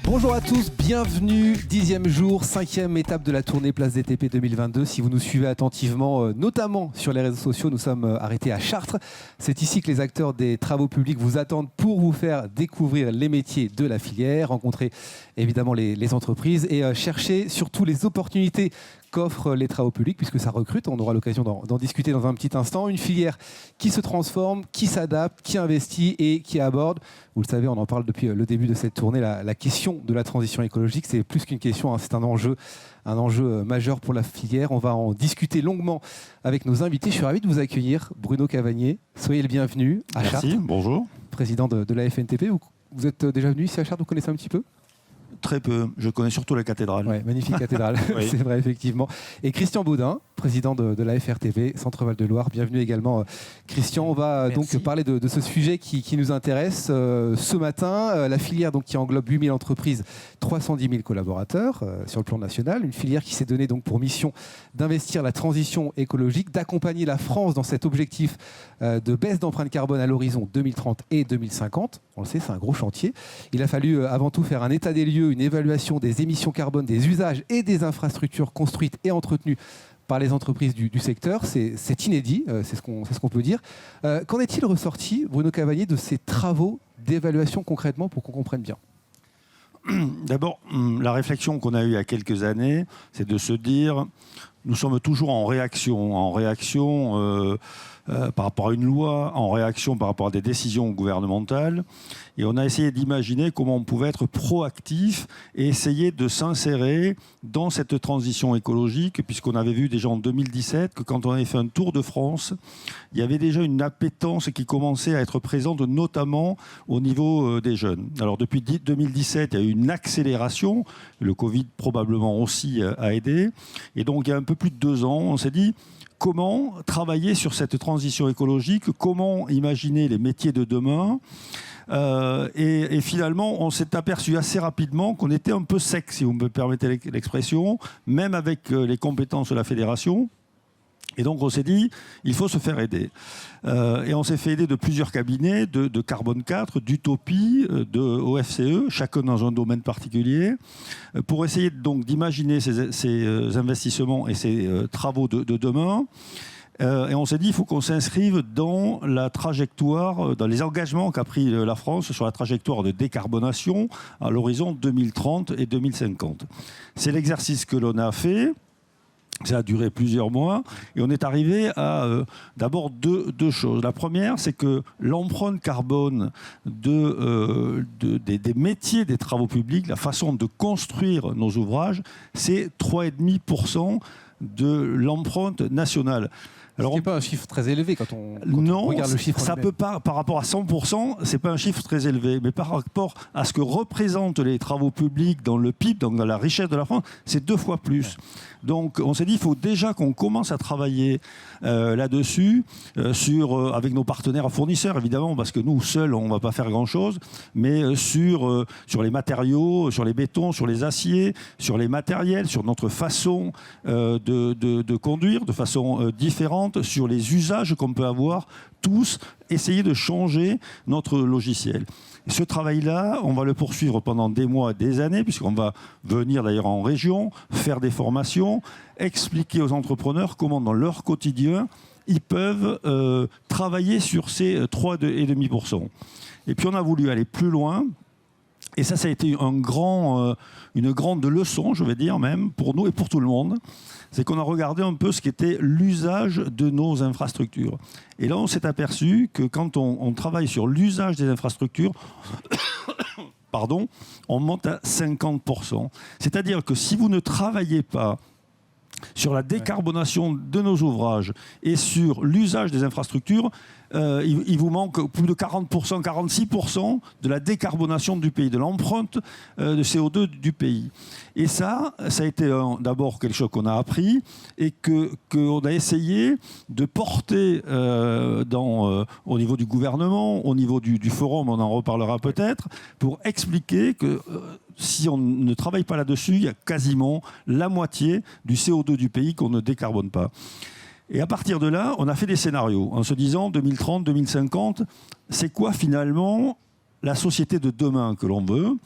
Bonjour à tous, bienvenue, 10e jour, 5e étape de la tournée Place DTP 2022. Si vous nous suivez attentivement, notamment sur les réseaux sociaux, nous sommes arrêtés à Chartres. C'est ici que les acteurs des travaux publics vous attendent pour vous faire découvrir les métiers de la filière, rencontrer évidemment les entreprises et chercher surtout les opportunités qu'offrent les travaux publics, puisque ça recrute. On aura l'occasion d'en discuter dans un petit instant. Une filière qui se transforme, qui s'adapte, qui investit et qui aborde, vous le savez, on en parle depuis le début de cette tournée, la question de la transition écologique. C'est plus qu'une question, hein, c'est un enjeu majeur pour la filière. On va en discuter longuement avec nos invités. Je suis ravi de vous accueillir. Bruno Cavagnier, soyez le bienvenu à Chartres. Merci, bonjour. Président de la FNTP. Vous êtes déjà venu ici à Chartres, vous connaissez un petit peu ? Très peu. Je connais surtout la cathédrale. Ouais, magnifique cathédrale, Oui. C'est vrai, effectivement. Et Christian Baudin, président de la FRTV, Centre Val de Loire. Bienvenue également, Christian. On va donc parler de ce sujet qui nous intéresse ce matin. La filière donc, qui englobe 8000 entreprises, 310 000 collaborateurs sur le plan national. Une filière qui s'est donnée donc, pour mission d'investir la transition écologique, d'accompagner la France dans cet objectif de baisse d'empreinte carbone à l'horizon 2030 et 2050. On le sait, c'est un gros chantier. Il a fallu avant tout faire un état des lieux, une évaluation des émissions carbone, des usages et des infrastructures construites et entretenues par les entreprises du secteur. C'est inédit, c'est ce qu'on peut dire. Qu'en est-il ressorti, Bruno Cavagnier, de ces travaux d'évaluation concrètement pour qu'on comprenne bien ? D'abord, la réflexion qu'on a eue il y a quelques années, c'est de se dire, nous sommes toujours en réaction par rapport à une loi, en réaction par rapport à des décisions gouvernementales. Et on a essayé d'imaginer comment on pouvait être proactif et essayer de s'insérer dans cette transition écologique, puisqu'on avait vu déjà en 2017 que quand on avait fait un tour de France, il y avait déjà une appétence qui commençait à être présente, notamment au niveau des jeunes. Alors depuis 2017, il y a eu une accélération. Le Covid probablement aussi a aidé. Et donc il y a un peu plus de 2 ans, on s'est dit, comment travailler sur cette transition écologique, comment imaginer les métiers de demain. Et finalement, on s'est aperçu assez rapidement qu'on était un peu sec, si vous me permettez l'expression, même avec les compétences de la fédération. Et donc on s'est dit, il faut se faire aider. Et on s'est fait aider de plusieurs cabinets, de Carbone 4, d'Utopie, de OFCE, chacun dans un domaine particulier, pour essayer donc d'imaginer ces investissements et ces travaux de demain. Et on s'est dit, il faut qu'on s'inscrive dans la trajectoire, dans les engagements qu'a pris la France sur la trajectoire de décarbonation à l'horizon 2030 et 2050. C'est l'exercice que l'on a fait. Ça a duré plusieurs mois et on est arrivé à d'abord deux choses. La première, c'est que l'empreinte carbone des métiers des travaux publics, la façon de construire nos ouvrages, c'est 3,5% de l'empreinte nationale. Alors, ce n'est pas un chiffre très élevé quand on regarde le chiffre. Ça peut pas, par rapport à 100%, c'est pas un chiffre très élevé. Mais par rapport à ce que représentent les travaux publics dans le PIB, donc dans la richesse de la France, c'est 2 fois plus. Donc on s'est dit, il faut déjà qu'on commence à travailler là-dessus, avec nos partenaires fournisseurs, évidemment, parce que nous, seuls, on ne va pas faire grand-chose, mais sur les matériaux, sur les bétons, sur les aciers, sur les matériels, sur notre façon de conduire de façon différente, sur les usages qu'on peut avoir, tous, essayer de changer notre logiciel. Et ce travail-là, on va le poursuivre pendant des mois, des années, puisqu'on va venir d'ailleurs en région, faire des formations, expliquer aux entrepreneurs comment dans leur quotidien, ils peuvent travailler sur ces 3,5%. Et puis on a voulu aller plus loin. Et ça a été une grande leçon, je vais dire même, pour nous et pour tout le monde. C'est qu'on a regardé un peu ce qu'était l'usage de nos infrastructures. Et là, on s'est aperçu que quand on travaille sur l'usage des infrastructures, on monte à 50%. C'est-à-dire que si vous ne travaillez pas sur la décarbonation de nos ouvrages et sur l'usage des infrastructures, il vous manque plus de 40%, 46% de la décarbonation du pays, de l'empreinte de CO2 du pays. Et ça a été d'abord quelque chose qu'on a appris et qu'on a essayé de porter au niveau du gouvernement, au niveau du forum, on en reparlera peut-être, pour expliquer que si on ne travaille pas là-dessus, il y a quasiment la moitié du CO2 du pays qu'on ne décarbone pas. Et à partir de là, on a fait des scénarios en se disant 2030, 2050, c'est quoi finalement la société de demain que l'on veut.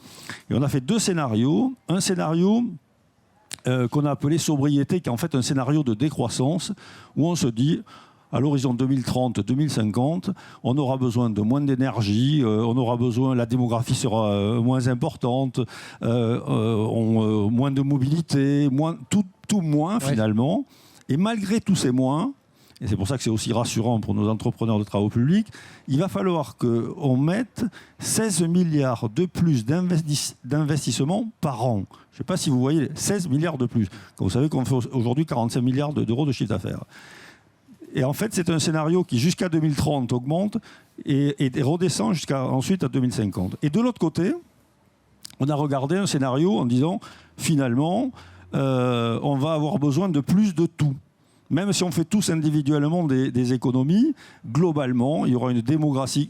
Et on a fait 2 scénarios. Un scénario qu'on a appelé sobriété, qui est en fait un scénario de décroissance, où on se dit, à l'horizon 2030-2050, on aura besoin de moins d'énergie, la démographie sera moins importante, moins de mobilité, tout moins finalement. Et malgré tous ces moins, et c'est pour ça que c'est aussi rassurant pour nos entrepreneurs de travaux publics, il va falloir qu'on mette 16 milliards de plus d'investissement par an. Je ne sais pas si vous voyez, 16 milliards de plus. Vous savez qu'on fait aujourd'hui 45 milliards d'euros de chiffre d'affaires. Et en fait, c'est un scénario qui, jusqu'à 2030, augmente et redescend ensuite à 2050. Et de l'autre côté, on a regardé un scénario en disant, finalement, on va avoir besoin de plus de tout. Même si on fait tous individuellement des économies, globalement, il y aura une démographie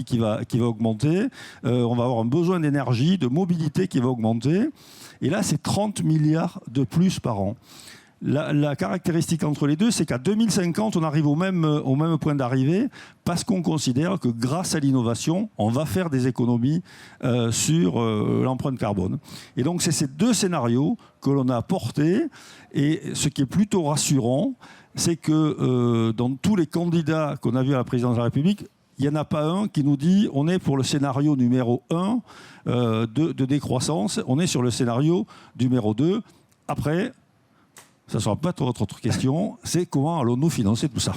qui va augmenter. On va avoir un besoin d'énergie, de mobilité qui va augmenter. Et là, c'est 30 milliards de plus par an. La caractéristique entre les deux, c'est qu'à 2050, on arrive au même point d'arrivée parce qu'on considère que grâce à l'innovation, on va faire des économies sur l'empreinte carbone. Et donc, c'est ces 2 scénarios que l'on a portés. Et ce qui est plutôt rassurant, c'est que dans tous les candidats qu'on a vus à la présidence de la République, il n'y en a pas un qui nous dit on est pour le scénario numéro 1 de décroissance, on est sur le scénario numéro 2. Après, ça ne sera pas votre autre question, c'est comment allons-nous financer tout ça ?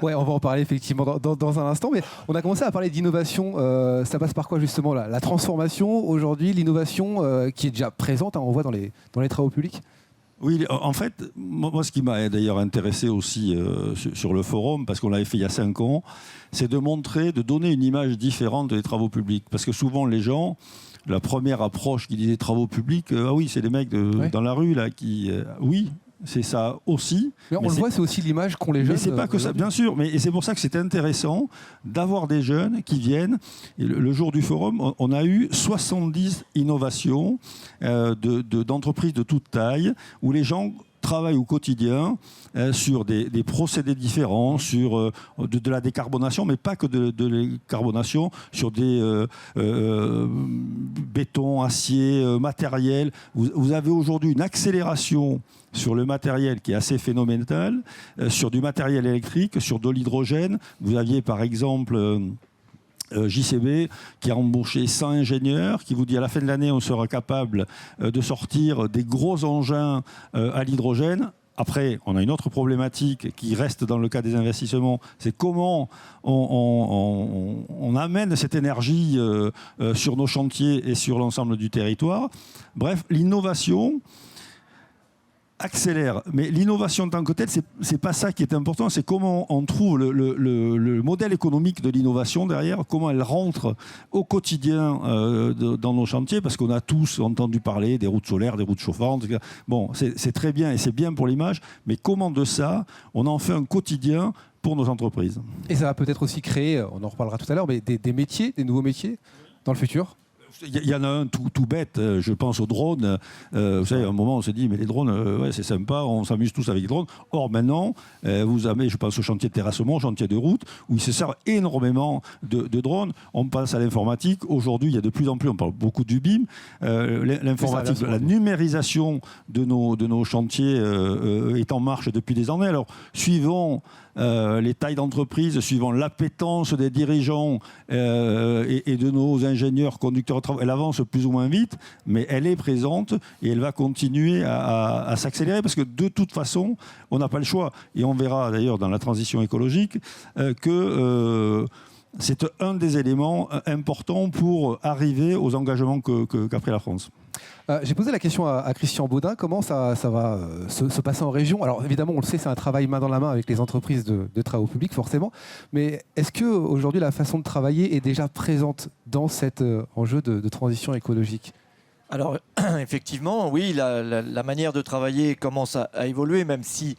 Ouais, on va en parler effectivement dans un instant, mais on a commencé à parler d'innovation. Ça passe par quoi justement la transformation aujourd'hui, l'innovation qui est déjà présente, on voit dans les travaux publics ? Oui, en fait, moi, ce qui m'a d'ailleurs intéressé aussi sur le forum, parce qu'on l'avait fait il y a 5 ans, c'est de donner une image différente des travaux publics. Parce que souvent, les gens, la première approche qui disait travaux publics, ah oui, c'est des mecs dans la rue là qui... oui. C'est ça aussi. Mais on le voit, c'est aussi l'image qu'ont les jeunes. Mais c'est pas que ça, bien sûr. Et c'est pour ça que c'est intéressant d'avoir des jeunes qui viennent. Et le jour du forum, on a eu 70 innovations d'entreprises de toute taille, où les gens travaillent au quotidien sur des procédés différents, sur de la décarbonation, mais pas que de la décarbonation, sur des béton, acier, matériel. Vous avez aujourd'hui une accélération sur le matériel qui est assez phénoménal, sur du matériel électrique, sur de l'hydrogène. Vous aviez par exemple JCB qui a embauché 100 ingénieurs, qui vous dit à la fin de l'année on sera capable de sortir des gros engins à l'hydrogène. Après, on a une autre problématique qui reste dans le cas des investissements, c'est comment on amène cette énergie sur nos chantiers et sur l'ensemble du territoire. Bref, l'innovation accélère. Mais l'innovation en tant que telle, c'est pas ça qui est important, c'est comment on trouve le modèle économique de l'innovation derrière, comment elle rentre au quotidien dans nos chantiers, parce qu'on a tous entendu parler des routes solaires, des routes chauffantes. Bon, c'est très bien et c'est bien pour l'image, mais comment de ça, on en fait un quotidien pour nos entreprises. Et ça va peut-être aussi créer, on en reparlera tout à l'heure, mais des métiers, des nouveaux métiers dans le futur ? Il y en a un tout bête, je pense aux drones. Vous savez, à un moment, on se dit, mais les drones, ouais, c'est sympa, on s'amuse tous avec les drones. Or, maintenant, vous avez, je pense au chantier de terrassement, au chantier de route, où il se sert énormément de drones. On pense à l'informatique. Aujourd'hui, il y a de plus en plus, on parle beaucoup du BIM. L'informatique, la numérisation de nos chantiers est en marche depuis des années. Alors, suivant les tailles d'entreprise, suivant l'appétence des dirigeants et de nos ingénieurs, conducteurs de travaux, elle avance plus ou moins vite, mais elle est présente et elle va continuer à s'accélérer parce que de toute façon, on n'a pas le choix. Et on verra d'ailleurs dans la transition écologique que c'est un des éléments importants pour arriver aux engagements qu'a pris la France. J'ai posé la question à Christian Baudin, comment ça va se passer en région ? Alors évidemment, on le sait, c'est un travail main dans la main avec les entreprises de travaux publics, forcément. Mais est-ce qu'aujourd'hui, la façon de travailler est déjà présente dans cet enjeu de transition écologique ? Alors effectivement, oui, la manière de travailler commence à évoluer, même si,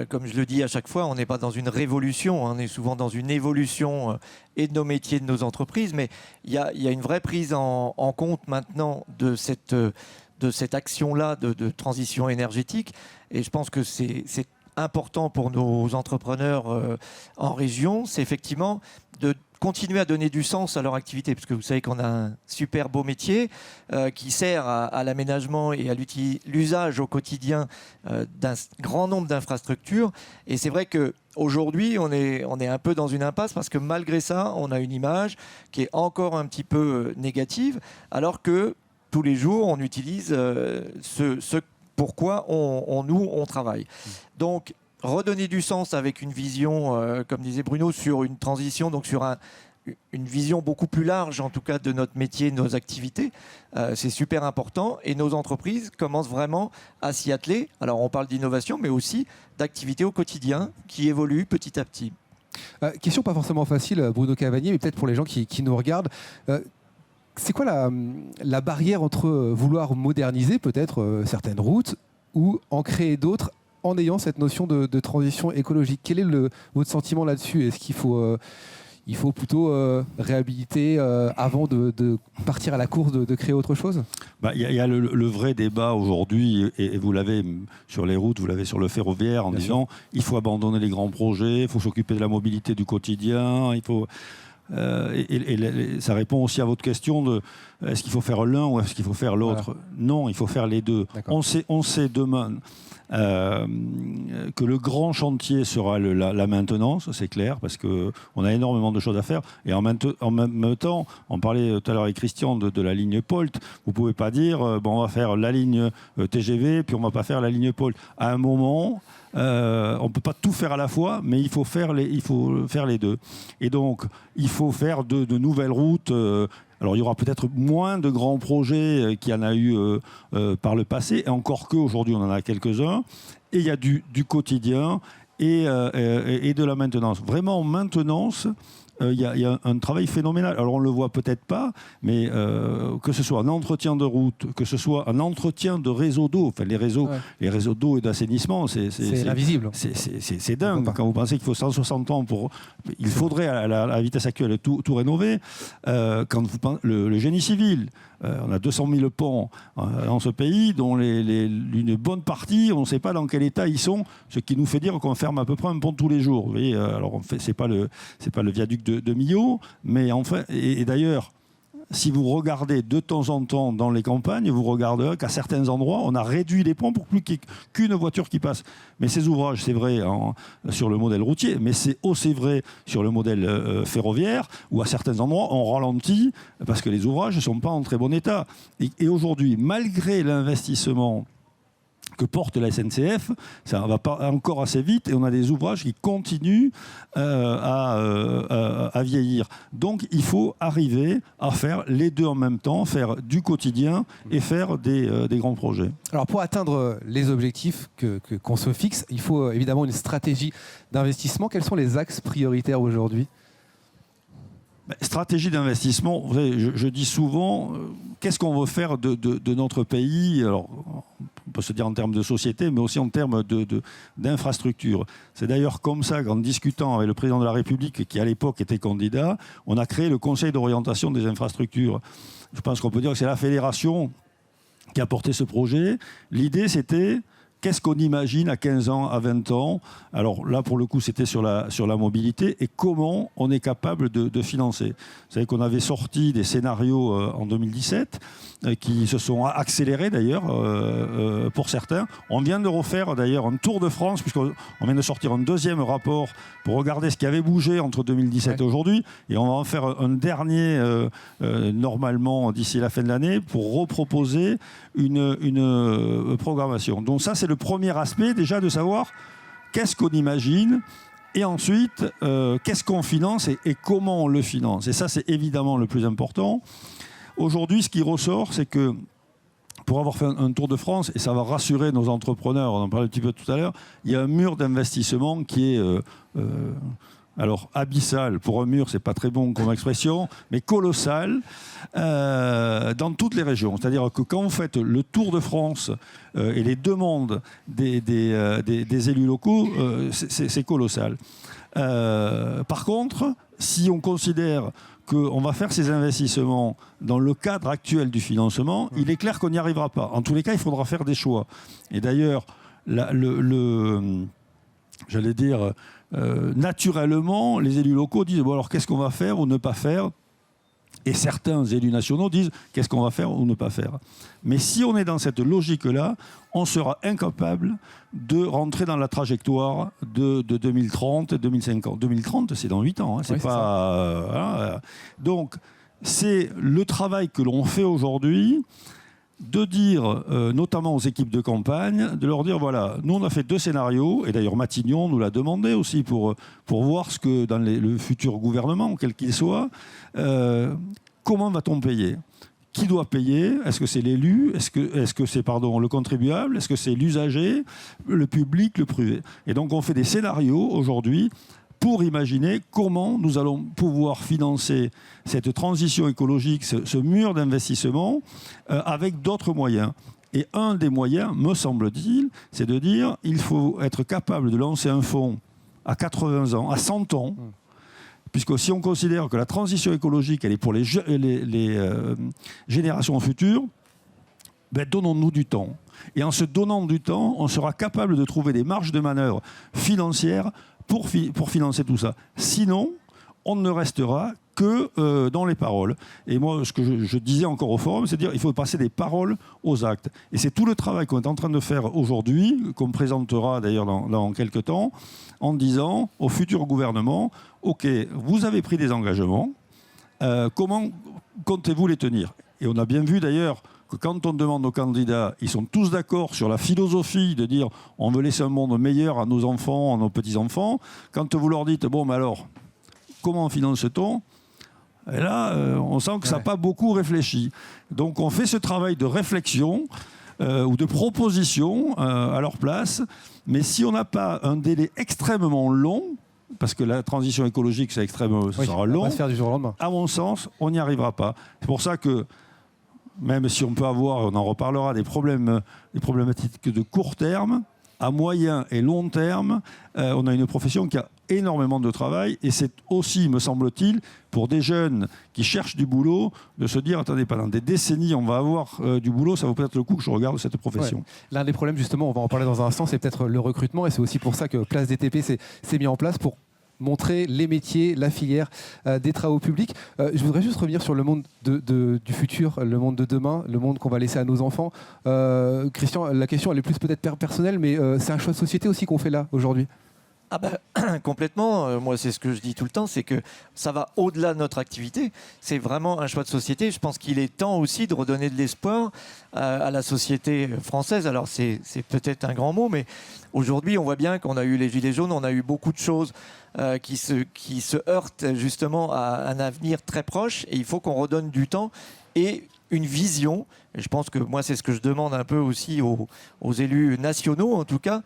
comme je le dis à chaque fois, on n'est pas dans une révolution, on est souvent dans une évolution et de nos métiers, de nos entreprises, mais il y a une vraie prise en compte maintenant de cette action-là de transition énergétique, et je pense que c'est important pour nos entrepreneurs en région, c'est effectivement de continuer à donner du sens à leur activité, parce que vous savez qu'on a un super beau métier qui sert à l'aménagement et à l'usage au quotidien d'un grand nombre d'infrastructures. Et c'est vrai qu'aujourd'hui, on est un peu dans une impasse parce que malgré ça, on a une image qui est encore un petit peu négative, alors que tous les jours, on utilise ce pourquoi on travaille. Donc, redonner du sens avec une vision, comme disait Bruno, sur une transition, donc sur une vision beaucoup plus large, en tout cas, de notre métier, de nos activités, c'est super important. Et nos entreprises commencent vraiment à s'y atteler. Alors, on parle d'innovation, mais aussi d'activités au quotidien qui évoluent petit à petit. Question pas forcément facile, Bruno Cavagnier, mais peut-être pour les gens qui nous regardent. C'est quoi la barrière entre vouloir moderniser peut-être certaines routes ou en créer d'autres en ayant cette notion de transition écologique? Quel est votre sentiment là-dessus? Est-ce qu'il faut plutôt réhabiliter avant de partir à la course de créer autre chose? Il y a le vrai débat aujourd'hui, et vous l'avez sur les routes, vous l'avez sur le ferroviaire, en disant il faut abandonner les grands projets, il faut s'occuper de la mobilité du quotidien, il faut... ça répond aussi à votre question de est-ce qu'il faut faire l'un ou est-ce qu'il faut faire l'autre? Voilà. Non, il faut faire les deux. On sait demain que le grand chantier sera la maintenance, c'est clair, parce qu'on a énormément de choses à faire. Et en même temps, on parlait tout à l'heure avec Christian de la ligne POLT. Vous ne pouvez pas dire on va faire la ligne TGV, puis on ne va pas faire la ligne POLT. À un moment... on ne peut pas tout faire à la fois, mais il faut faire les deux. Et donc, il faut faire de nouvelles routes. Alors, il y aura peut-être moins de grands projets qu'il y en a eu par le passé, et encore qu'aujourd'hui, on en a quelques-uns. Et il y a du quotidien et de la maintenance. Vraiment, en maintenance... Il y a un travail phénoménal. Alors on ne le voit peut-être pas, mais que ce soit un entretien de route, que ce soit un entretien de réseaux d'eau, enfin les réseaux d'eau et d'assainissement, c'est invisible. C'est dingue. Quand vous pensez qu'il faut 160 ans pour... Il faudrait à la vitesse actuelle tout rénover. Quand vous pensez, le génie civil, on a 200 000 ponts dans ce pays, dont une bonne partie, on ne sait pas dans quel état ils sont, ce qui nous fait dire qu'on ferme à peu près un pont tous les jours. Vous voyez, alors c'est pas le viaduc de Millau, mais enfin, et d'ailleurs, si vous regardez de temps en temps dans les campagnes, vous regarderez qu'à certains endroits, on a réduit les ponts pour plus qu'il n'y ait qu'une voiture qui passe. Mais ces ouvrages, c'est vrai sur le modèle routier, mais c'est aussi vrai sur le modèle ferroviaire, où à certains endroits, on ralentit parce que les ouvrages ne sont pas en très bon état. Et aujourd'hui, malgré l'investissement que porte la SNCF, ça ne va pas encore assez vite et on a des ouvrages qui continuent à vieillir. Donc il faut arriver à faire les deux en même temps, faire du quotidien et faire des grands projets. Alors pour atteindre les objectifs qu'on se fixe, il faut évidemment une stratégie d'investissement. Quels sont les axes prioritaires aujourd'hui ? Stratégie d'investissement, vous savez, je dis souvent, qu'est-ce qu'on veut faire de notre pays ? Alors, on peut se dire en termes de société, mais aussi en termes d'infrastructure. C'est d'ailleurs comme ça qu'en discutant avec le président de la République, qui à l'époque était candidat, on a créé le Conseil d'orientation des infrastructures. Je pense qu'on peut dire que c'est la fédération qui a porté ce projet. L'idée, c'était... Qu'est-ce qu'on imagine à 15 ans, à 20 ans? Alors là, pour le coup, c'était sur la mobilité et comment on est capable de financer. Vous savez qu'on avait sorti des scénarios en 2017 qui se sont accélérés d'ailleurs pour certains. On vient de refaire d'ailleurs un tour de France puisqu'on vient de sortir un deuxième rapport pour regarder ce qui avait bougé entre 2017 et aujourd'hui. Et on va en faire un dernier normalement d'ici la fin de l'année pour reproposer une programmation. Donc ça, c'est le premier aspect déjà de savoir qu'est-ce qu'on imagine et ensuite qu'est-ce qu'on finance et comment on le finance. Et ça, c'est évidemment le plus important. Aujourd'hui, ce qui ressort, c'est que pour avoir fait un tour de France, et ça va rassurer nos entrepreneurs, on en parlait un petit peu tout à l'heure, il y a un mur d'investissement qui est... alors, abyssal, pour un mur, c'est pas très bon comme expression, mais colossal dans toutes les régions. C'est-à-dire que quand vous faites le tour de France et les demandes des élus locaux, c'est colossal. Par contre, si on considère qu'on va faire ces investissements dans le cadre actuel du financement, il est clair qu'on n'y arrivera pas. En tous les cas, il faudra faire des choix. Et d'ailleurs, j'allais dire... naturellement, les élus locaux disent bon, alors qu'est-ce qu'on va faire ou ne pas faire ? Et certains élus nationaux disent qu'est-ce qu'on va faire ou ne pas faire. Mais si on est dans cette logique-là, on sera incapable de rentrer dans la trajectoire de 2030 et 2050. 2030, c'est dans 8 ans. Hein, c'est pas, voilà. Donc, c'est le travail que l'on fait aujourd'hui de dire, notamment aux équipes de campagne, de leur dire, voilà, nous on a fait 2 scénarios, et d'ailleurs Matignon nous l'a demandé aussi pour voir ce que dans le futur gouvernement, quel qu'il soit, comment va-t-on payer ? Qui doit payer ? Est-ce que c'est l'élu ? Est-ce que c'est le contribuable ? Est-ce que c'est l'usager, le public, le privé ? Et donc on fait des scénarios aujourd'hui pour imaginer comment nous allons pouvoir financer cette transition écologique, ce mur d'investissement, avec d'autres moyens. Et un des moyens, me semble-t-il, c'est de dire qu'il faut être capable de lancer un fonds à 80 ans, à 100 ans, puisque si on considère que la transition écologique, elle est pour les générations futures, ben donnons-nous du temps. Et en se donnant du temps, on sera capable de trouver des marges de manœuvre financières pour financer tout ça. Sinon, on ne restera que dans les paroles. Et moi, ce que je disais encore au forum, c'est de dire qu'il faut passer des paroles aux actes. Et c'est tout le travail qu'on est en train de faire aujourd'hui, qu'on présentera d'ailleurs dans quelques temps, en disant au futur gouvernement, OK, vous avez pris des engagements, comment comptez-vous les tenir ? Et on a bien vu d'ailleurs que quand on demande aux candidats, ils sont tous d'accord sur la philosophie de dire on veut laisser un monde meilleur à nos enfants, à nos petits-enfants. Quand vous leur dites, bon, mais alors, comment finance-t-on ? Et là, on sent que ça n'a pas beaucoup réfléchi. Donc on fait ce travail de réflexion ou de proposition à leur place. Mais si on n'a pas un délai extrêmement long, parce que la transition écologique, c'est extrêmement sera long, on va se faire du jour au lendemain. À mon sens, on n'y arrivera pas. C'est pour ça que même si on peut avoir, on en reparlera, des problématiques de court terme, à moyen et long terme, on a une profession qui a énormément de travail et c'est aussi, me semble-t-il, pour des jeunes qui cherchent du boulot, de se dire, attendez, pendant des décennies, on va avoir du boulot, ça vaut peut-être le coup que je regarde cette profession. Ouais. L'un des problèmes, justement, on va en parler dans un instant, c'est peut-être le recrutement et c'est aussi pour ça que Place DTP s'est mis en place pour montrer les métiers, la filière des travaux publics. Je voudrais juste revenir sur le monde du futur, le monde de demain, le monde qu'on va laisser à nos enfants. Christian, la question elle est plus peut-être personnelle, mais c'est un choix de société aussi qu'on fait là aujourd'hui. Ah bah, complètement. Moi, c'est ce que je dis tout le temps, c'est que ça va au-delà de notre activité. C'est vraiment un choix de société. Je pense qu'il est temps aussi de redonner de l'espoir à la société française. Alors, c'est peut-être un grand mot, mais aujourd'hui, on voit bien qu'on a eu les Gilets jaunes, on a eu beaucoup de choses qui se heurtent justement à un avenir très proche. Et il faut qu'on redonne du temps et une vision. Et je pense que moi, c'est ce que je demande un peu aussi aux élus nationaux, en tout cas,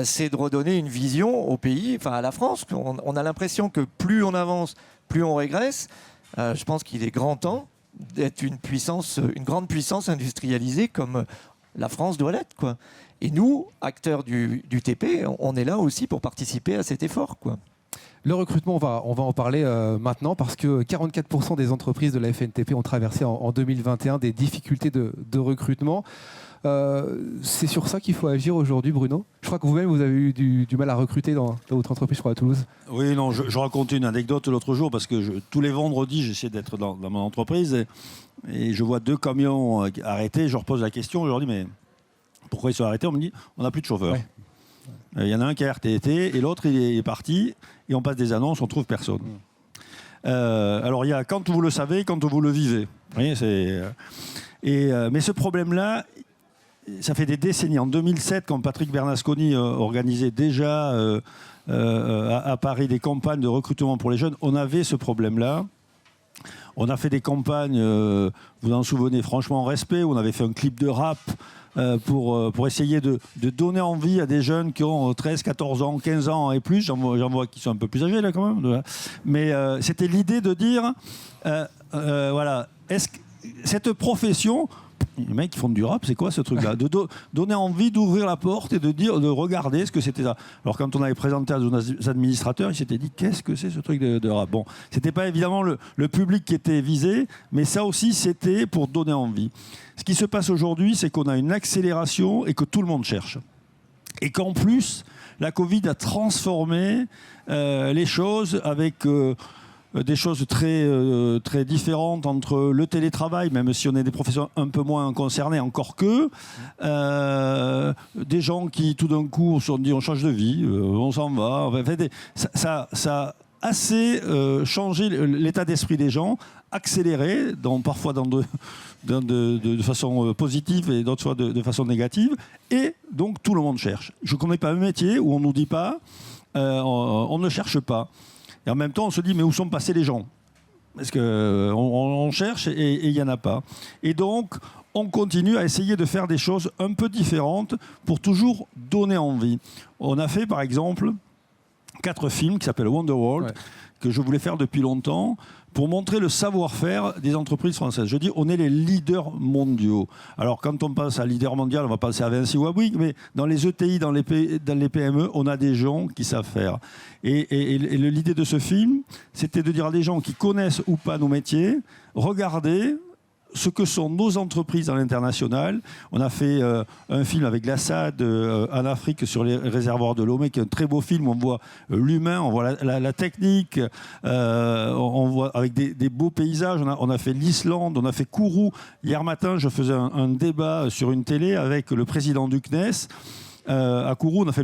c'est de redonner une vision au pays, enfin à la France. On a l'impression que plus on avance, plus on régresse. Je pense qu'il est grand temps d'être une grande puissance industrialisée comme la France doit l'être, quoi. Et nous, acteurs du TP, on est là aussi pour participer à cet effort, quoi. Le recrutement, on va en parler maintenant parce que 44% des entreprises de la FNTP ont traversé en 2021 des difficultés de recrutement. C'est sur ça qu'il faut agir aujourd'hui, Bruno. Je crois que vous-même, vous avez eu du mal à recruter dans votre entreprise, je crois, à Toulouse. Oui, non, je racontais une anecdote l'autre jour parce que tous les vendredis, j'essaie d'être dans mon entreprise et je vois 2 camions arrêtés. Je repose la question, je leur dis, mais pourquoi ils sont arrêtés ? On me dit, on n'a plus de chauffeurs. Ouais. Il y en a un qui a RTT et l'autre il est parti et on passe des annonces, on trouve personne. Alors il y a quand vous le savez, quand vous le vivez. Vous voyez, mais ce problème-là, ça fait des décennies. En 2007, quand Patrick Bernasconi organisait déjà à Paris des campagnes de recrutement pour les jeunes, on avait ce problème-là. On a fait des campagnes, vous vous en souvenez, franchement en respect, où on avait fait un clip de rap pour essayer de donner envie à des jeunes qui ont 13, 14 ans, 15 ans et plus. J'en vois qui sont un peu plus âgés là quand même. Mais c'était l'idée de dire, voilà, est-ce que cette profession... Les mecs qui font du rap, c'est quoi ce truc-là ? De donner envie d'ouvrir la porte et de regarder ce que c'était ça. Alors quand on avait présenté à nos administrateurs, ils s'étaient dit qu'est-ce que c'est ce truc de rap ? Bon, c'était pas évidemment le public qui était visé, mais ça aussi c'était pour donner envie. Ce qui se passe aujourd'hui, c'est qu'on a une accélération et que tout le monde cherche. Et qu'en plus, la Covid a transformé les choses avec des choses très différentes entre le télétravail, même si on est des professions un peu moins concernées, encore que des gens qui tout d'un coup se sont dit on change de vie, on s'en va. Enfin, ça a assez changé l'état d'esprit des gens, accéléré, parfois de façon positive et d'autres fois de façon négative. Et donc tout le monde cherche. Je ne connais pas un métier où on ne nous dit pas on ne cherche pas. Et en même temps, on se dit, mais où sont passés les gens? Parce qu'on cherche et il n'y en a pas. Et donc, on continue à essayer de faire des choses un peu différentes pour toujours donner envie. On a fait, par exemple, 4 films qui s'appellent Wonderworld, que je voulais faire depuis longtemps, pour montrer le savoir-faire des entreprises françaises. Je dis, on est les leaders mondiaux. Alors, quand on pense à leader mondial, on va penser à Vinci ou à Bouygues, mais dans les ETI, dans les PME, on a des gens qui savent faire. Et l'idée de ce film, c'était de dire à des gens qui connaissent ou pas nos métiers, regardez ce que sont nos entreprises à l'international. On a fait un film avec l'Assad en Afrique sur les réservoirs de Lomé, qui est un très beau film. On voit l'humain, on voit la technique, on voit avec des beaux paysages. On a fait l'Islande, on a fait Kourou. Hier matin, je faisais un débat sur une télé avec le président du CNES. À Kourou, on a fait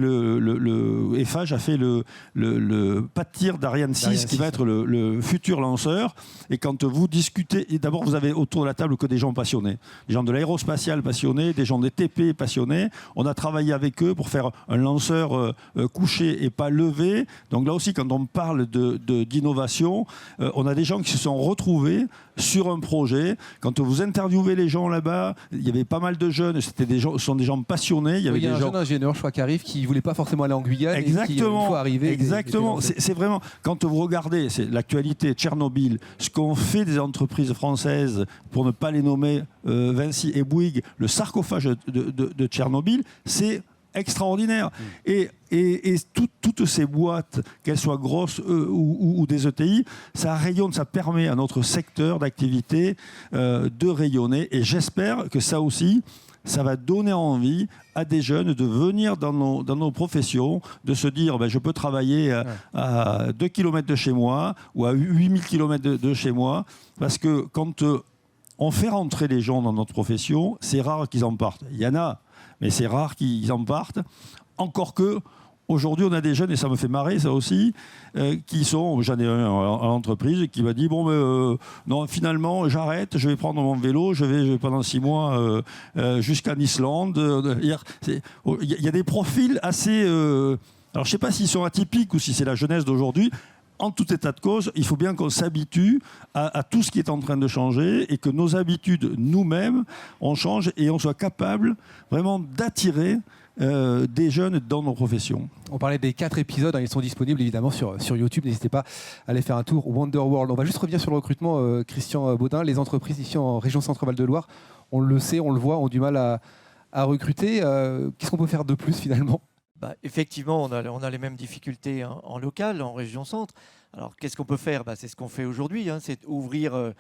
Eiffage a fait le pas de tir d'Ariane 6, qui va être le futur lanceur. Et quand vous discutez, et d'abord vous avez autour de la table que des gens passionnés, des gens de l'aérospatial passionnés, des gens des TP passionnés. On a travaillé avec eux pour faire un lanceur couché et pas levé. Donc là aussi, quand on parle d'innovation, on a des gens qui se sont retrouvés sur un projet. Quand vous interviewez les gens là-bas, il y avait pas mal de jeunes. Ce sont des gens passionnés. Il y avait des gens ingénieur, je crois, qui arrive, qui ne voulait pas forcément aller en Guyane. Exactement. Et qui, faut arriver. Exactement. C'est vraiment, quand vous regardez l'actualité, Tchernobyl, ce qu'ont fait des entreprises françaises, pour ne pas les nommer, Vinci et Bouygues, le sarcophage de Tchernobyl, c'est extraordinaire. Et toutes ces boîtes, qu'elles soient grosses ou des ETI, ça rayonne, ça permet à notre secteur d'activité de rayonner. Et j'espère que ça aussi, ça va donner envie à des jeunes de venir dans nos professions, de se dire je peux travailler à 2 km de chez moi ou à 8000 km de chez moi, parce que quand on fait rentrer les gens dans notre profession, c'est rare qu'ils en partent. Il y en a, mais c'est rare qu'ils en partent. Encore que, aujourd'hui, on a des jeunes, et ça me fait marrer, ça aussi, qui sont... J'en ai un à l'entrprise qui m'a dit, non, finalement, j'arrête, je vais prendre mon vélo, je vais pendant 6 mois jusqu'en Islande. Il y a des profils assez... alors, je ne sais pas s'ils sont atypiques ou si c'est la jeunesse d'aujourd'hui. En tout état de cause, il faut bien qu'on s'habitue à tout ce qui est en train de changer et que nos habitudes, nous-mêmes, on change et on soit capable vraiment d'attirer des jeunes dans nos professions. On parlait des 4 épisodes, ils sont disponibles évidemment sur YouTube, n'hésitez pas à aller faire un tour. Wonderworld. On va juste revenir sur le recrutement, Christian Baudin. Les entreprises ici en région Centre-Val de Loire, on le sait, on le voit, ont du mal à recruter. Qu'est-ce qu'on peut faire de plus finalement ? Effectivement, on a les mêmes difficultés en local, en région centre. Alors, qu'est-ce qu'on peut faire ? C'est ce qu'on fait aujourd'hui, c'est ouvrir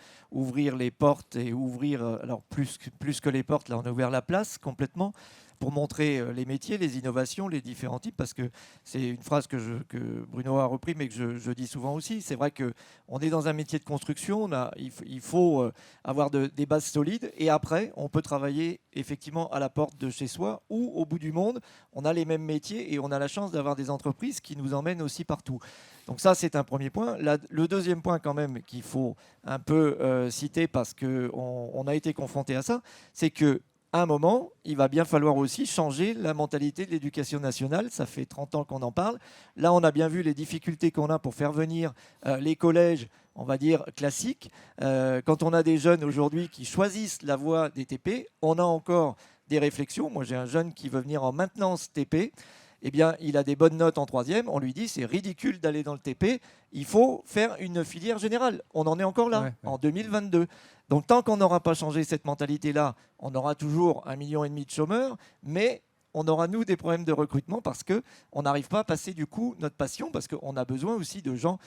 les portes et ouvrir, alors plus que les portes, là on a ouvert la place complètement pour montrer les métiers, les innovations, les différents types, parce que c'est une phrase que Bruno a repris, mais que je dis souvent aussi. C'est vrai qu'on est dans un métier de construction, il faut avoir des bases solides, et après, on peut travailler effectivement à la porte de chez soi ou au bout du monde. On a les mêmes métiers et on a la chance d'avoir des entreprises qui nous emmènent aussi partout. Donc ça, c'est un premier point. Le deuxième point quand même qu'il faut un peu citer, parce qu'on a été confronté à ça, c'est que à un moment, il va bien falloir aussi changer la mentalité de l'éducation nationale. Ça fait 30 ans qu'on en parle. Là, on a bien vu les difficultés qu'on a pour faire venir les collèges, on va dire, classiques. Quand on a des jeunes aujourd'hui qui choisissent la voie des TP, on a encore des réflexions. Moi, j'ai un jeune qui veut venir en maintenance TP. Eh bien, il a des bonnes notes en 3e. On lui dit, c'est ridicule d'aller dans le TP. Il faut faire une filière générale. On en est encore là, en 2022. Donc, tant qu'on n'aura pas changé cette mentalité-là, on aura toujours 1,5 million de chômeurs, mais on aura nous des problèmes de recrutement parce qu'on n'arrive pas à passer du coup notre passion, parce qu'on a besoin aussi de gens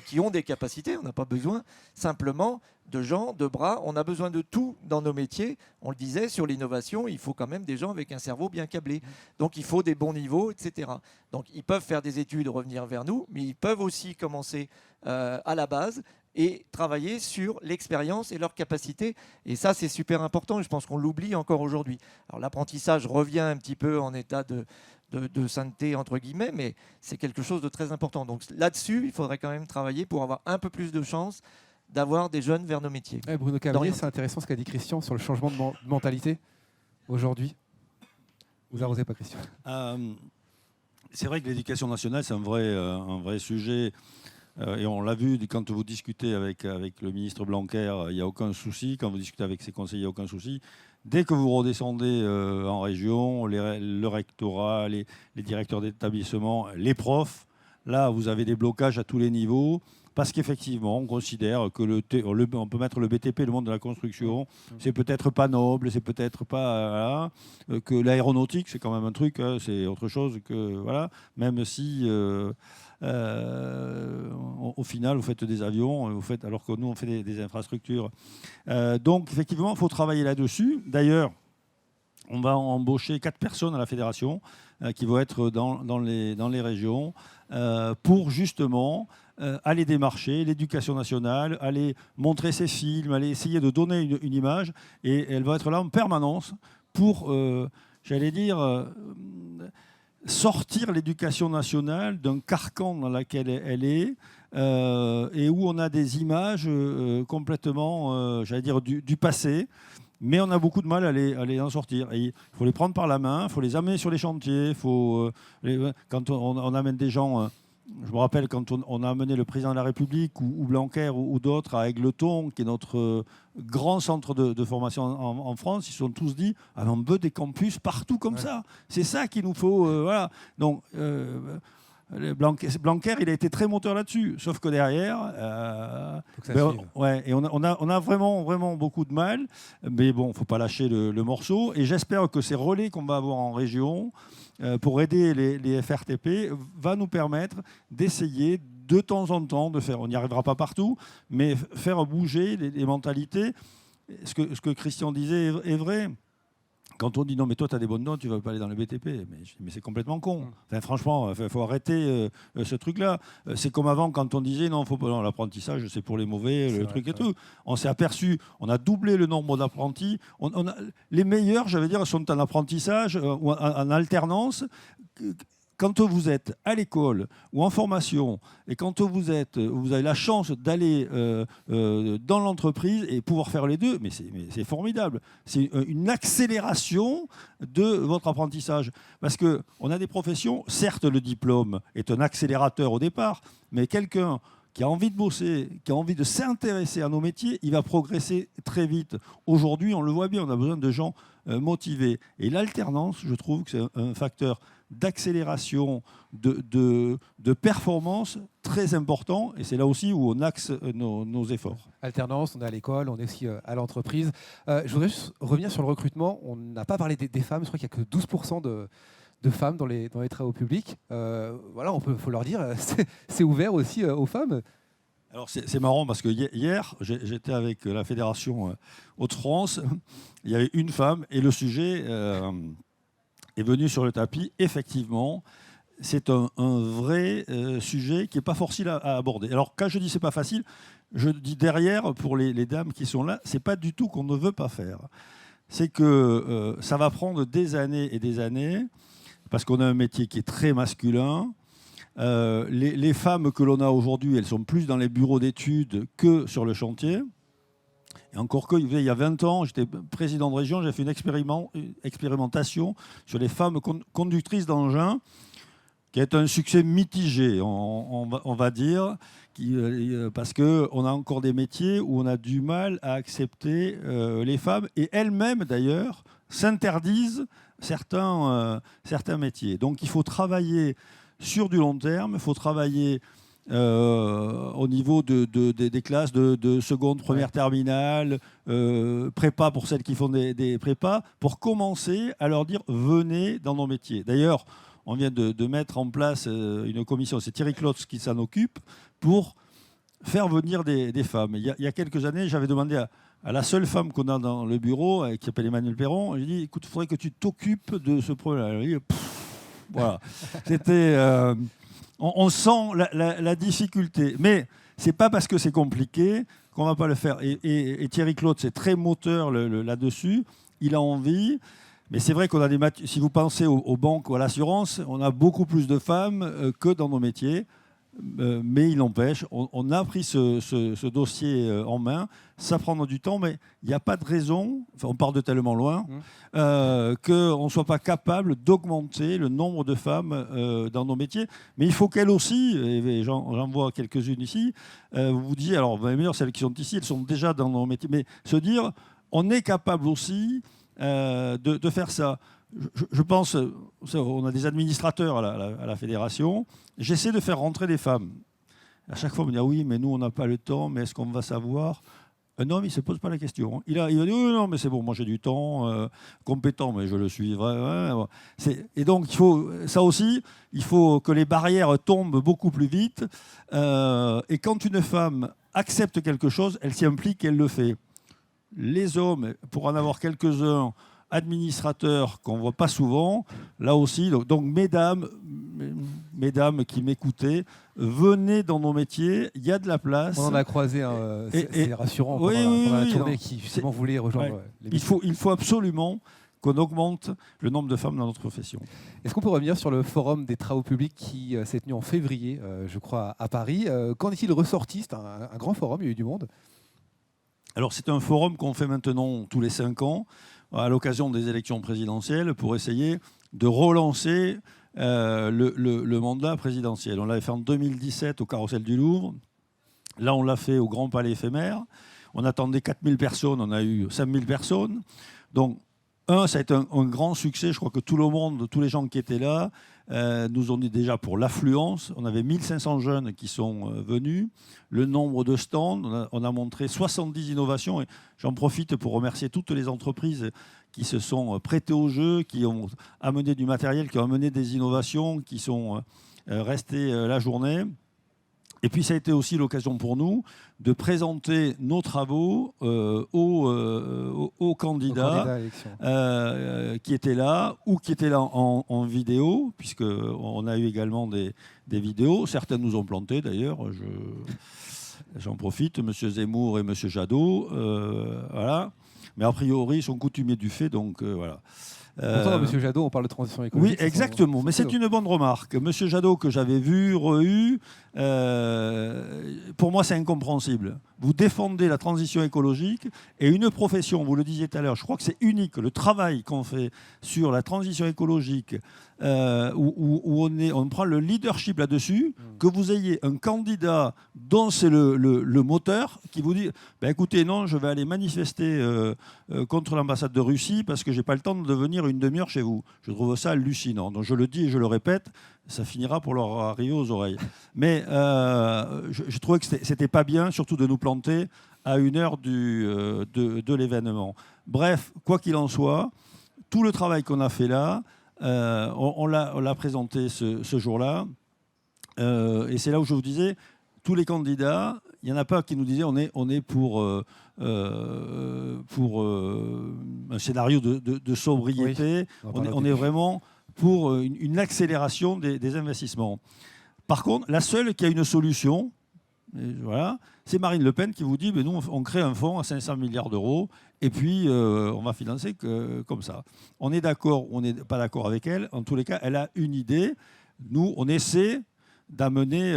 qui ont des capacités. On n'a pas besoin simplement de gens, de bras. On a besoin de tout dans nos métiers. On le disait, sur l'innovation, il faut quand même des gens avec un cerveau bien câblé. Donc il faut des bons niveaux, etc. Donc ils peuvent faire des études, revenir vers nous, mais ils peuvent aussi commencer à la base et travailler sur l'expérience et leurs capacités. Et ça, c'est super important. Et je pense qu'on l'oublie encore aujourd'hui. Alors l'apprentissage revient un petit peu en état de sainteté, entre guillemets, mais c'est quelque chose de très important. Donc là-dessus, il faudrait quand même travailler pour avoir un peu plus de chances d'avoir des jeunes vers nos métiers. Bruno Cavalier, c'est intéressant ce qu'a dit Christian sur le changement de mentalité aujourd'hui. Vous arrosez pas, Christian. C'est vrai que l'éducation nationale, c'est un vrai sujet. Et on l'a vu quand vous discutez avec le ministre Blanquer, il n'y a aucun souci. Quand vous discutez avec ses conseillers, il n'y a aucun souci. Dès que vous redescendez en région, le rectorat, les directeurs d'établissement, les profs, là, vous avez des blocages à tous les niveaux. Parce qu'effectivement, on considère que on peut mettre le BTP, le monde de la construction, c'est peut-être pas noble, c'est peut-être pas que l'aéronautique, c'est quand même un truc, hein, c'est autre chose que voilà. Même si au final, vous faites des avions, alors que nous on fait des infrastructures. Donc effectivement, il faut travailler là-dessus. D'ailleurs, on va embaucher 4 personnes à la fédération qui vont être dans les régions pour justement aller démarcher l'éducation nationale, aller montrer ses films, aller essayer de donner une image. Et elle va être là en permanence pour, j'allais dire, sortir l'éducation nationale d'un carcan dans lequel elle est et où on a des images complètement, j'allais dire, du passé. Mais on a beaucoup de mal à les en sortir. Et il faut les prendre par la main, il faut les amener sur les chantiers. Quand on amène des gens, je me rappelle quand on a amené le président de la République ou Blanquer ou d'autres à Égletons, qui est notre grand centre de formation en France, ils se sont tous dit on veut des campus partout comme ça. C'est ça qu'il nous faut. Voilà. Donc, Blanquer, il a été très moteur là-dessus, sauf que derrière, et on a vraiment beaucoup de mal, mais bon, il ne faut pas lâcher le morceau, et j'espère que ces relais qu'on va avoir en région pour aider les FRTP va nous permettre d'essayer de temps en temps de faire, on n'y arrivera pas partout, mais faire bouger les mentalités. Ce que Christian disait est vrai. Quand on dit non, mais toi, tu as des bonnes notes, tu ne vas pas aller dans le BTP. Mais c'est complètement con. Enfin, franchement, il faut arrêter ce truc-là. C'est comme avant, quand on disait non, l'apprentissage, c'est pour les mauvais, le truc et tout. On s'est aperçu, on a doublé le nombre d'apprentis. Les meilleurs, j'allais dire, sont en apprentissage ou en alternance. Quand vous êtes à l'école ou en formation et quand vous avez la chance d'aller dans l'entreprise et pouvoir faire les deux, mais c'est formidable. C'est une accélération de votre apprentissage. Parce qu'on a des professions, certes le diplôme est un accélérateur au départ, mais quelqu'un qui a envie de bosser, qui a envie de s'intéresser à nos métiers, il va progresser très vite. Aujourd'hui, on le voit bien, on a besoin de gens motivés. Et l'alternance, je trouve que c'est un facteur d'accélération, de performance très important. Et c'est là aussi où on axe nos efforts. Alternance, on est à l'école, on est aussi à l'entreprise. Je voudrais juste revenir sur le recrutement. On n'a pas parlé des femmes. Je crois qu'il n'y a que 12% de femmes dans les travaux publics. Voilà, faut leur dire, c'est ouvert aussi aux femmes. Alors c'est marrant parce que hier, j'étais avec la Fédération Hauts-de-France. Il y avait une femme et le sujet est venu sur le tapis. Effectivement, c'est un vrai sujet qui n'est pas facile à aborder. Alors quand je dis c'est pas facile, je dis derrière, pour les dames qui sont là, c'est pas du tout qu'on ne veut pas faire. C'est que ça va prendre des années et des années, parce qu'on a un métier qui est très masculin. Les femmes que l'on a aujourd'hui, elles sont plus dans les bureaux d'études que sur le chantier. Et encore que, il y a 20 ans, j'étais président de région, j'ai fait une expérimentation sur les femmes conductrices d'engins, qui est un succès mitigé, on va dire, parce qu'on a encore des métiers où on a du mal à accepter les femmes, et elles-mêmes d'ailleurs s'interdisent certains métiers. Donc il faut travailler sur du long terme, il faut travailler au niveau des classes de seconde, première, terminale, prépa pour celles qui font des prépas, pour commencer à leur dire venez dans nos métiers. D'ailleurs, on vient de mettre en place une commission, c'est Thierry Klotz qui s'en occupe, pour faire venir des femmes. Il y a quelques années, j'avais demandé à la seule femme qu'on a dans le bureau, qui s'appelle Emmanuel Perron, j'ai dit, écoute, il faudrait que tu t'occupes de ce problème. Elle a dit, voilà. C'était... on sent la difficulté. Mais ce n'est pas parce que c'est compliqué qu'on ne va pas le faire. Et Thierry Klotz, c'est très moteur là-dessus. Il a envie. Mais c'est vrai qu'on a si vous pensez aux banques ou à l'assurance, on a beaucoup plus de femmes que dans nos métiers. Mais il n'empêche, on a pris ce dossier en main. Ça prendra du temps, mais il n'y a pas de raison, enfin, on part de tellement loin, qu'on ne soit pas capable d'augmenter le nombre de femmes dans nos métiers. Mais il faut qu'elles aussi, et j'en vois quelques-unes ici, vous dites, alors, meilleures celles qui sont ici, elles sont déjà dans nos métiers, mais se dire, on est capable aussi de faire ça. Je pense, on a des administrateurs à la fédération. J'essaie de faire rentrer des femmes. À chaque fois, on me dit oui, mais nous, on n'a pas le temps, mais est-ce qu'on va savoir ? Un homme, il ne se pose pas la question. Il va dire oui, non, mais c'est bon, moi j'ai du temps, compétent, mais je le suivrai. Et donc, ça aussi, il faut que les barrières tombent beaucoup plus vite. Et quand une femme accepte quelque chose, elle s'y implique, elle le fait. Les hommes, pour en avoir quelques-uns, administrateurs qu'on ne voit pas souvent, là aussi, donc mesdames qui m'écoutez, venez dans nos métiers, il y a de la place. On en a croisé, c'est rassurant, pendant la tournée qui justement voulait rejoindre l'émission. Il faut absolument qu'on augmente le nombre de femmes dans notre profession. Est-ce qu'on peut revenir sur le forum des travaux publics qui s'est tenu en février, je crois, à Paris ? Qu'en est-il ressorti ? C'est un grand forum, il y a eu du monde. Alors c'est un forum qu'on fait maintenant tous les 5 ans, à l'occasion des élections présidentielles, pour essayer de relancer le mandat présidentiel. On l'avait fait en 2017 au Carrousel du Louvre. Là, on l'a fait au Grand Palais éphémère. On attendait 4000 personnes, on a eu 5000 personnes. Donc, ça a été un grand succès. Je crois que tout le monde, tous les gens qui étaient là, nous ont dit déjà pour l'affluence. On avait 1500 jeunes qui sont venus. Le nombre de stands, on a montré 70 innovations. Et j'en profite pour remercier toutes les entreprises qui se sont prêtées au jeu, qui ont amené du matériel, qui ont amené des innovations, qui sont restées la journée. Et puis, ça a été aussi l'occasion pour nous de présenter nos travaux aux candidats qui étaient là ou qui étaient là en vidéo, puisqu'on a eu également des vidéos. Certaines nous ont planté, d'ailleurs. J'en profite, M. Zemmour et M. Jadot. Voilà. Mais a priori, ils sont coutumiers du fait, donc voilà. Pourtant, M. Jadot, on parle de transition écologique. Oui, exactement. Mais c'est une bonne remarque. M. Jadot, que j'avais vu, pour moi, c'est incompréhensible. Vous défendez la transition écologique et une profession, vous le disiez tout à l'heure, je crois que c'est unique. Le travail qu'on fait sur la transition écologique, où on prend le leadership là-dessus, que vous ayez un candidat dont c'est le moteur qui vous dit écoutez, non, je vais aller manifester contre l'ambassade de Russie parce que je n'ai pas le temps de venir une demi-heure chez vous. Je trouve ça hallucinant. Donc je le dis et je le répète, ça finira pour leur arriver aux oreilles. Mais je trouvais que c'était pas bien, surtout de nous planter à 1 heure de l'événement. Bref, quoi qu'il en soit, tout le travail qu'on a fait là, on l'a présenté ce jour-là. Et c'est là où je vous disais, tous les candidats, il n'y en a pas qui nous disaient on est pour un scénario de sobriété. Oui, on est vraiment pour une accélération des investissements. Par contre, la seule qui a une solution, voilà, c'est Marine Le Pen qui vous dit nous, on crée un fonds à 500 milliards d'euros et puis on va financer comme ça. On est d'accord ou on n'est pas d'accord avec elle. En tous les cas, elle a une idée. Nous, on essaie d'amener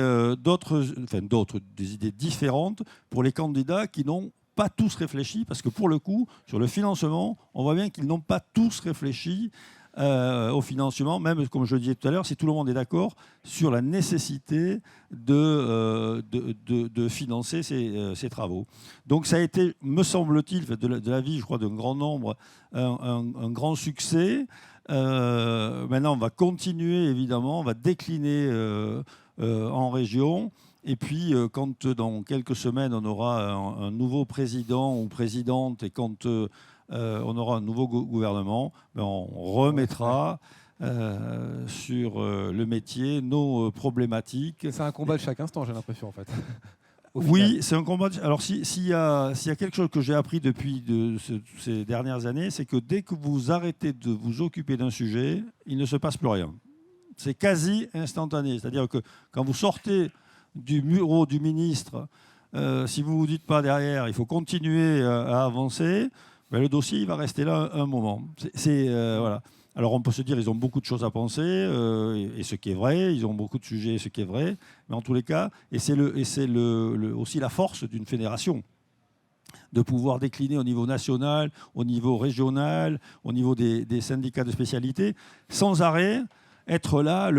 des idées différentes pour les candidats qui n'ont pas tous réfléchi, parce que pour le coup, sur le financement, on voit bien qu'ils n'ont pas tous réfléchi au financement, même comme je le disais tout à l'heure, si tout le monde est d'accord sur la nécessité de financer ces travaux. Donc ça a été, me semble-t-il, de l'avis, je crois, d'un grand nombre, un grand succès. Maintenant, on va continuer, évidemment, on va décliner en région. Et puis, quand dans quelques semaines, on aura un nouveau président ou présidente et quand on aura un nouveau gouvernement, on remettra sur le métier nos problématiques. C'est un combat de chaque instant, j'ai l'impression, en fait. Oui, c'est un combat. Alors, s'il y a quelque chose que j'ai appris depuis ces dernières années, c'est que dès que vous arrêtez de vous occuper d'un sujet, il ne se passe plus rien. C'est quasi instantané. C'est-à-dire que quand vous sortez du bureau du ministre, si vous ne vous dites pas derrière, il faut continuer à avancer, le dossier il va rester là un moment. Voilà. Alors on peut se dire ils ont beaucoup de choses à penser, et ce qui est vrai, ils ont beaucoup de sujets, ce qui est vrai, mais en tous les cas, et c'est aussi la force d'une fédération, de pouvoir décliner au niveau national, au niveau régional, au niveau des syndicats de spécialité, sans arrêt, être là,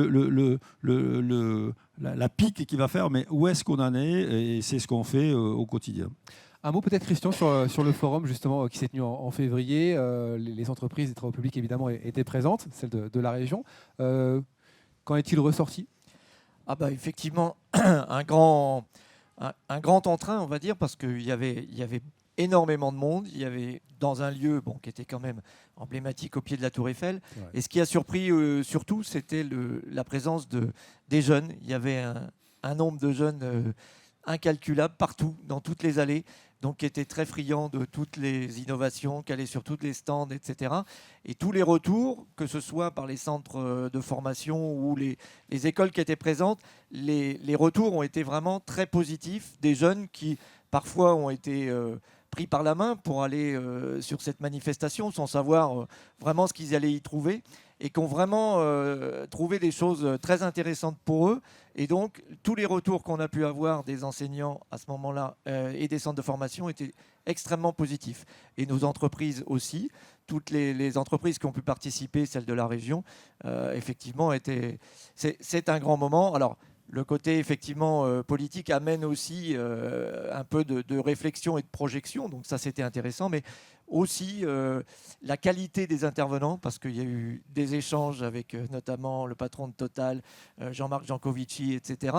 la pique qui va faire, mais où est-ce qu'on en est, et c'est ce qu'on fait au quotidien. Un mot peut-être, Christian, sur le forum justement qui s'est tenu en février. Les entreprises des travaux publics, évidemment, étaient présentes, celles de la région. Qu'en est-il ressorti ? Effectivement, un grand entrain, on va dire, parce qu'il y avait énormément de monde. Il y avait dans un lieu qui était quand même emblématique au pied de la Tour Eiffel. Ouais. Et ce qui a surpris surtout, c'était la présence des jeunes. Il y avait un nombre de jeunes incalculable partout, dans toutes les allées, donc qui étaient très friands de toutes les innovations, qui allaient sur tous les stands, etc. Et tous les retours, que ce soit par les centres de formation ou les écoles qui étaient présentes, les retours ont été vraiment très positifs, des jeunes qui parfois ont été pris par la main pour aller sur cette manifestation sans savoir vraiment ce qu'ils allaient y trouver, et qui ont vraiment trouvé des choses très intéressantes pour eux. Et donc, tous les retours qu'on a pu avoir des enseignants à ce moment-là et des centres de formation étaient extrêmement positifs. Et nos entreprises aussi, toutes les entreprises qui ont pu participer, celles de la région, effectivement, c'est un grand moment. Alors, le côté effectivement politique amène aussi un peu de réflexion et de projection, donc ça c'était intéressant, mais aussi la qualité des intervenants, parce qu'il y a eu des échanges avec notamment le patron de Total, Jean-Marc Jancovici, etc.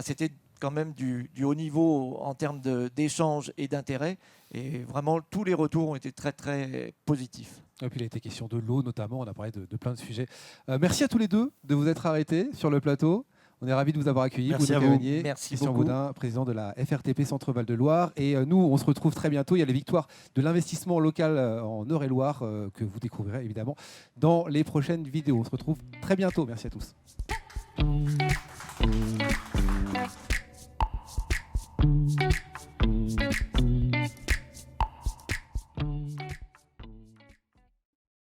C'était quand même du haut niveau en termes d'échanges et d'intérêt, et vraiment tous les retours ont été très très positifs. Et puis il a été question de l'eau notamment, on a parlé de plein de sujets. Merci à tous les deux de vous être arrêtés sur le plateau. On est ravis de vous avoir accueillis. Merci à vous. Merci Christian beaucoup. Baudin, président de la FRTP Centre-Val de Loire. Et nous, on se retrouve très bientôt. Il y a les victoires de l'investissement local en Eure-et-Loire que vous découvrirez évidemment dans les prochaines vidéos. On se retrouve très bientôt. Merci à tous.